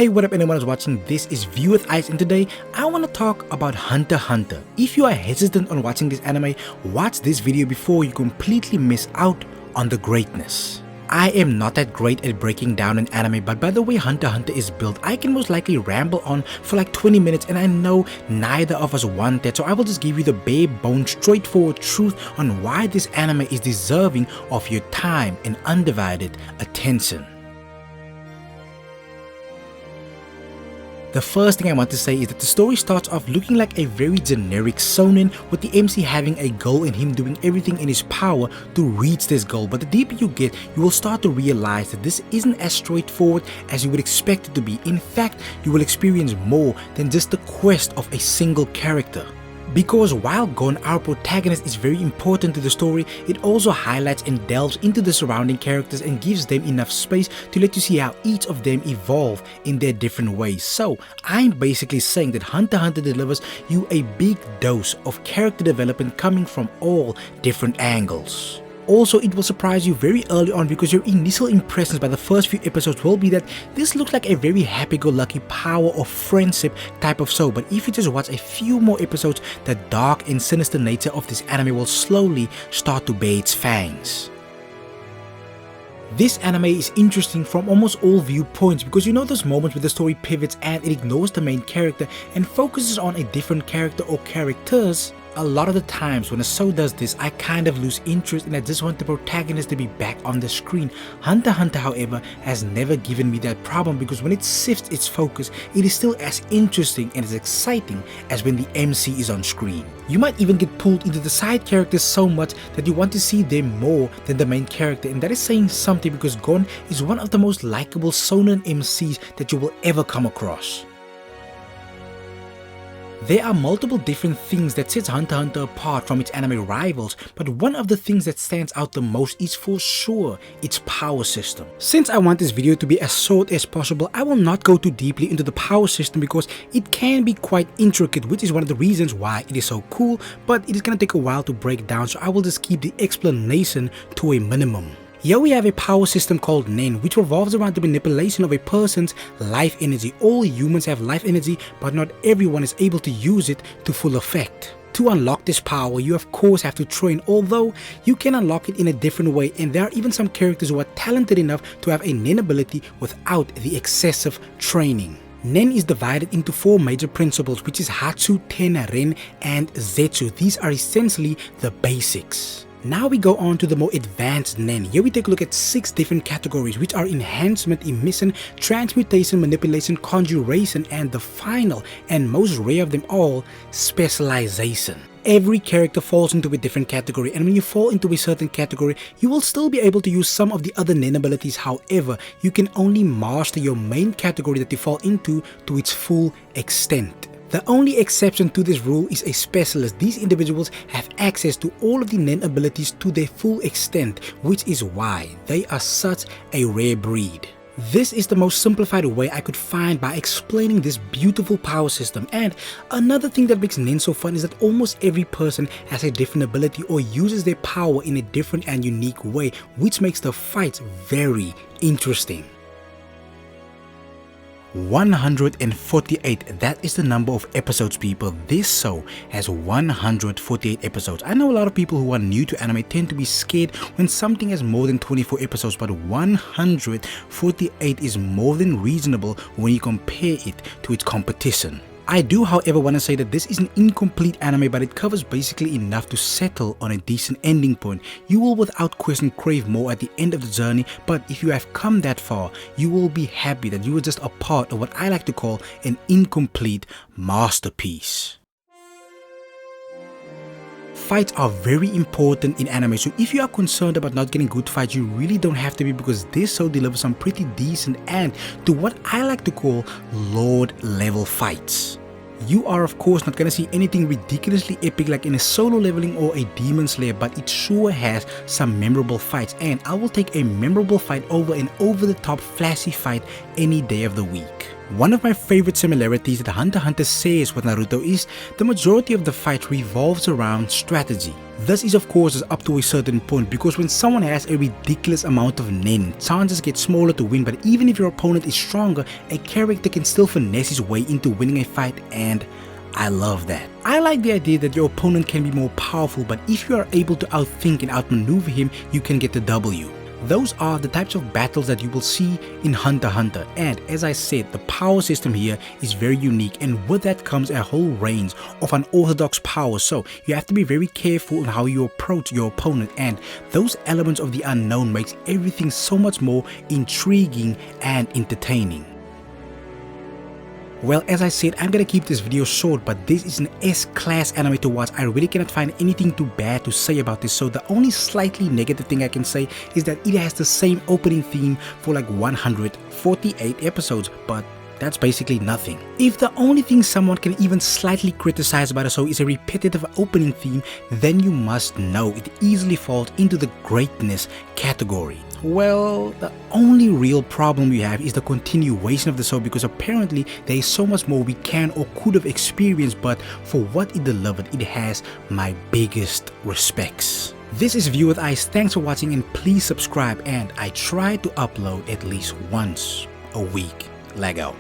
Hey, what up anyone who's watching? This is View with Ice, and today I want to talk about Hunter x Hunter. If you are hesitant on watching this anime, watch this video before you completely miss out on the greatness. I am not that great at breaking down an anime, but by the way Hunter x Hunter is built, I can most likely ramble on for like 20 minutes, and I know neither of us want that, so I will just give you the bare bones, straightforward truth on why this anime is deserving of your time and undivided attention. The first thing I want to say is that the story starts off looking like a very generic shonen, with the MC having a goal and him doing everything in his power to reach this goal, but the deeper you get, you will start to realize that this isn't as straightforward as you would expect it to be. In fact, you will experience more than just the quest of a single character. Because while Gon, our protagonist, is very important to the story, it also highlights and delves into the surrounding characters and gives them enough space to let you see how each of them evolve in their different ways. So I'm basically saying that Hunter x Hunter delivers you a big dose of character development coming from all different angles. Also, it will surprise you very early on because your initial impressions by the first few episodes will be that this looks like a very happy-go-lucky power of friendship type of show, but if you just watch a few more episodes, the dark and sinister nature of this anime will slowly start to bear its fangs. This anime is interesting from almost all viewpoints because you know those moments where the story pivots and it ignores the main character and focuses on a different character or characters. A lot of the times when a show does this, I kind of lose interest and I just want the protagonist to be back on the screen. Hunter x Hunter, however, has never given me that problem because when it shifts its focus, it is still as interesting and as exciting as when the MC is on screen. You might even get pulled into the side characters so much that you want to see them more than the main character, and that is saying something because Gon is one of the most likable shonen MCs that you will ever come across. There are multiple different things that sets Hunter x Hunter apart from its anime rivals, but one of the things that stands out the most is for sure its power system. Since I want this video to be as short as possible, I will not go too deeply into the power system because it can be quite intricate, which is one of the reasons why it is so cool, but it is gonna take a while to break down, so I will just keep the explanation to a minimum. Here we have a power system called Nen, which revolves around the manipulation of a person's life energy. All humans have life energy, but not everyone is able to use it to full effect. To unlock this power, you of course have to train, although you can unlock it in a different way, and there are even some characters who are talented enough to have a Nen ability without the excessive training. Nen is divided into 4 major principles, which is Hatsu, Ten, Ren, and Zetsu. These are essentially the basics. Now we go on to the more advanced Nen. Here we take a look at 6 different categories, which are enhancement, emission, transmutation, manipulation, conjuration, and the final and most rare of them all, specialization. Every character falls into a different category, and when you fall into a certain category, you will still be able to use some of the other Nen abilities. However, you can only master your main category that you fall into to its full extent. The only exception to this rule is a specialist. These individuals have access to all of the Nen abilities to their full extent, which is why they are such a rare breed. This is the most simplified way I could find by explaining this beautiful power system. And another thing that makes Nen so fun is that almost every person has a different ability or uses their power in a different and unique way, which makes the fights very interesting. 148, that is the number of episodes, people. This show has 148 episodes. I know a lot of people who are new to anime tend to be scared when something has more than 24 episodes, but 148 is more than reasonable when you compare it to its competition. I do, however, want to say that this is an incomplete anime, but it covers basically enough to settle on a decent ending point. You will without question crave more at the end of the journey, but if you have come that far, you will be happy that you were just a part of what I like to call an incomplete masterpiece. Fights are very important in anime, so if you are concerned about not getting good fights, you really don't have to be, because this show delivers some pretty decent and, to what I like to call, Lord level fights. You are of course not gonna see anything ridiculously epic like in a solo leveling or a Demon Slayer, but it sure has some memorable fights, and I will take a memorable fight over an over the top flashy fight any day of the week. One of my favorite similarities that Hunter x Hunter shares with Naruto is the majority of the fight revolves around strategy. This is of course up to a certain point, because when someone has a ridiculous amount of nen, chances get smaller to win, but even if your opponent is stronger, a character can still finesse his way into winning a fight, and I love that. I like the idea that your opponent can be more powerful, but if you are able to outthink and outmaneuver him, you can get the W. Those are the types of battles that you will see in Hunter x Hunter, and as I said, the power system here is very unique, and with that comes a whole range of unorthodox power, so you have to be very careful on how you approach your opponent, and those elements of the unknown makes everything so much more intriguing and entertaining. Well, as I said, I'm gonna keep this video short, but this is an S-class anime to watch. I really cannot find anything too bad to say about this, so the only slightly negative thing I can say is that it has the same opening theme for like 148 episodes, but that's basically nothing. If the only thing someone can even slightly criticize about a show is a repetitive opening theme, then you must know it easily falls into the greatness category. Well, the only real problem we have is the continuation of the show, because apparently there is so much more we can or could have experienced, but for what it delivered, it has my biggest respects. This is View with Ice, thanks for watching, and please subscribe, and I try to upload at least once a week. Lego.